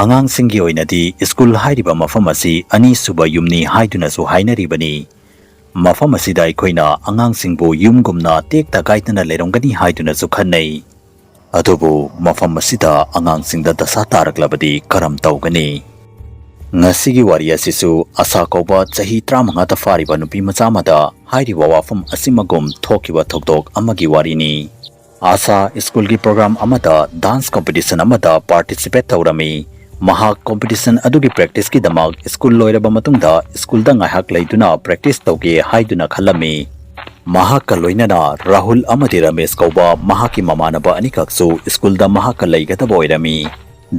ꯑꯉꯥꯡꯁꯤꯡꯒꯤ ꯑꯣꯏꯅꯗꯤ ꯁ꯭ꯀꯨꯜ ꯍꯥꯏꯔꯤꯕ ꯃꯐꯝ ꯑꯁꯤ ꯑꯅꯤꯁꯨꯕ ꯌꯨꯝꯅꯤ ꯍꯥꯏꯗꯨꯅꯁꯨ ꯍꯥꯏꯅꯔꯤꯕꯅꯤ꯫ ꯃꯐꯝ ꯑꯁꯤꯗ ꯑꯩꯈꯣꯏꯅ ꯑꯉꯥꯡꯁꯤꯡꯕꯨ ꯌꯨꯝꯒꯨꯝꯅ ꯇꯦꯛꯇ ꯀꯥꯏꯗꯅ ꯂꯩꯔꯝꯒꯅꯤ ꯍꯥꯏꯗꯨꯅꯁꯨ ꯈꯟꯅꯩ꯫ ꯑꯗꯨꯕꯨ ꯃꯐꯝ ꯑꯁꯤꯗ ꯑꯉꯥꯡꯁꯤꯡꯗ ꯗꯁꯥ ꯇꯥꯔꯛꯂꯕꯗꯤ ꯀꯔꯝ ꯇꯧꯒꯅꯤ? ꯉꯁꯤꯒꯤ ꯋꯥꯔꯤ ꯑꯁꯤꯁꯨ ꯑꯁꯥ ꯀꯧꯕ ꯆꯍꯤ 35ꯇ ꯐꯥꯔꯤꯕ ꯅꯨꯄꯤ ꯃꯆꯥ ꯑꯃꯗ ꯍꯥꯏꯔꯤꯕ ꯋꯥꯐꯝ ꯑꯁꯤꯃꯒꯨꯝ ꯊꯣꯛꯈꯤꯕ ꯊꯧꯗꯣꯛ ꯑꯃꯒꯤ ꯋꯥꯔꯤꯅꯤ꯫ ꯑꯁꯥ ꯁ꯭ꯀꯨꯜꯒꯤ ꯄ꯭ꯔꯣꯒ꯭ꯔꯥꯝ ꯑꯃꯗ ꯗꯥꯟꯁ ꯀꯝꯄꯤꯇꯤꯁꯟ ꯑꯃꯗ ꯄꯥꯔꯇꯤꯁꯤꯄꯦꯠ ꯇꯧꯔꯝꯃꯤ꯫ ꯃꯍꯥꯛ ꯀꯝꯄꯤꯇꯤꯁꯟ ꯑꯗꯨꯒꯤ ꯄ꯭ꯔꯦꯛꯇꯤꯁꯀꯤꯗꯃꯛ ꯁ꯭ꯀꯨꯜ ꯂꯣꯏꯔꯕ ꯃꯇꯨꯡꯗ ꯁ꯭ꯀꯨꯜꯗ ꯉꯥꯏꯍꯥꯛ ꯂꯩꯗꯨꯅ ꯄ꯭ꯔꯦꯛꯇꯤꯁ ꯇꯧꯒꯦ ꯍꯥꯏꯗꯨꯅ ꯈꯜꯂꯝꯃꯤ꯫ ꯃꯍꯥꯛꯀ ꯂꯣꯏꯅꯅ ꯔꯥꯍꯨꯜ ꯑꯃꯗꯤ ꯔꯃꯦꯁ ꯀꯧꯕ ꯃꯍꯥꯛꯀꯤ ꯃꯃꯥꯟꯅꯕ ꯑꯅꯤꯈꯛꯁꯨ ꯁ꯭ꯀꯨꯜꯗ ꯃꯍꯥꯛꯀ ꯂꯩꯒꯗꯕ ꯑꯣꯏꯔꯝꯃꯤ꯫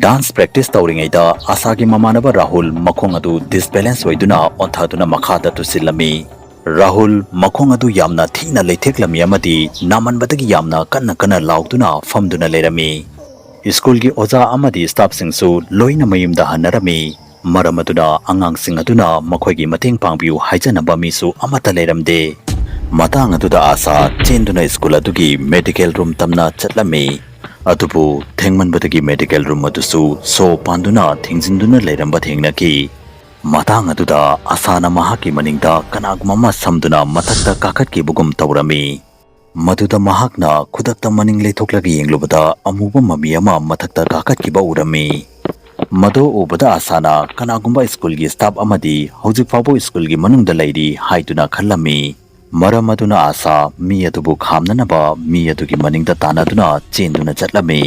ꯗꯥꯟꯁ ꯄ꯭ꯔꯦꯛꯇꯤꯁ ꯇꯧꯔꯤꯉꯩꯗ ꯑꯁꯥꯒꯤ ꯃꯃꯥꯟꯅꯕ ꯔꯥꯍꯨꯜ ꯃꯈꯣꯡ ꯑꯗꯨ ꯗꯤꯁꯕꯦꯂꯦꯟꯁ ꯑꯣꯏꯗꯨꯅ ꯑꯣꯟꯊꯗꯨꯅ ꯃꯈꯥꯗ ꯇꯨꯁꯤꯜꯂꯝꯃꯤ꯫ ꯔꯥꯍꯨꯜ ꯃꯈꯣꯡ ꯑꯗꯨ ꯌꯥꯝꯅ ꯊꯤꯅ ꯂꯩꯊꯦꯛꯂꯝꯃꯤ ꯑꯃꯗꯤ ꯅꯥꯃꯟꯕꯗꯒꯤ ꯌꯥꯝꯅ ꯀꯟꯅ ꯂꯥꯎꯗꯨꯅ ꯐꯝꯗꯨꯅ ꯂꯩꯔꯝꯃꯤ꯫ ꯁ꯭ꯀꯨꯜꯒꯤ ꯑꯣꯖꯥ ꯑꯃꯗꯤ ꯁ꯭ꯇꯥꯐꯁꯤꯡꯁꯨ ꯂꯣꯏꯅ ꯃꯌꯨꯝꯗ ꯍꯟꯅꯔꯝꯃꯤ꯫ ꯃꯔꯝ ꯑꯗꯨꯅ ꯑꯉꯥꯡꯁꯤꯡ ꯑꯗꯨꯅ ꯃꯈꯣꯏꯒꯤ ꯃꯇꯦꯡ ꯄꯥꯡꯕꯤꯌꯨ ꯍꯥꯏꯖꯅꯕ ꯃꯤꯁꯨ ꯑꯃꯠꯇ ꯂꯩꯔꯝꯗꯦ꯫ ꯃꯇꯥꯡ ꯑꯗꯨꯗ ꯑꯁꯥ ꯆꯦꯟꯗꯨꯅ ꯁ꯭ꯀꯨꯜ ꯑꯗꯨꯒꯤ ꯃꯦꯗꯤꯀꯦꯜ ꯔꯨꯝ ꯇꯝꯅ ꯆꯠꯂꯝꯃꯤ꯫ ꯑꯗꯨꯕꯨ ꯊꯦꯡꯃꯟꯕꯗꯒꯤ ꯃꯦꯗꯤꯀꯦꯜ ꯔꯨꯝ ꯑꯗꯨꯁꯨ ꯁꯣ ꯄꯥꯟꯗꯨꯅ ꯊꯤꯡꯖꯤꯟꯗꯨꯅ ꯂꯩꯔꯝꯕ ꯊꯦꯡꯅꯈꯤ꯫ ꯃꯇꯥꯡ ꯑꯗꯨꯗ ꯑꯁꯥꯅ ꯃꯍꯥꯛꯀꯤ ꯃꯅꯤꯡꯗ ꯀꯅꯥꯒꯨꯝꯕ ꯑꯃ ꯁꯝꯗꯨꯅ ꯃꯊꯛꯇ ꯀꯥꯈꯠꯈꯤꯕꯒꯨꯝ ꯇꯧꯔꯝꯃꯤ꯫ ꯃꯗꯨꯗ ꯃꯍꯥꯛꯅ ꯈꯨꯗꯛꯇ ꯃꯅꯤꯡ ꯂꯩꯊꯣꯛꯂꯒ ꯌꯦꯡꯂꯨꯕꯗ ꯑꯃꯨꯕ ꯃꯃꯤ ꯑꯃ ꯃꯊꯛꯇ ꯀꯥꯈꯠꯈꯤꯕ ꯎꯔꯝꯃꯤ꯫ ꯃꯗꯨ ꯎꯕꯗ ꯑꯁꯥꯅ ꯀꯅꯥꯒꯨꯝꯕ ꯁ꯭ꯀꯨꯜꯒꯤ ꯁ꯭ꯇꯥꯐ ꯑꯃꯗꯤ ꯍꯧꯖꯤꯛ ꯐꯥꯎꯕ ꯁ꯭ꯀꯨꯜꯒꯤ ꯃꯅꯨꯡꯗ ꯂꯩꯔꯤ ꯍꯥꯏꯗꯨꯅ ꯈꯜꯂꯝꯃꯤ꯫ ꯃꯔꯝ ꯑꯗꯨꯅ ꯑꯁꯥ ꯃꯤ ꯑꯗꯨꯕꯨ ꯈꯥꯝꯅꯅꯕ ꯃꯤ ꯑꯗꯨꯒꯤ ꯃꯅꯤꯡꯗ ꯇꯥꯟꯅꯗꯨꯅ ꯆꯦꯟꯗꯨꯅ ꯆꯠꯂꯝꯃꯤ꯫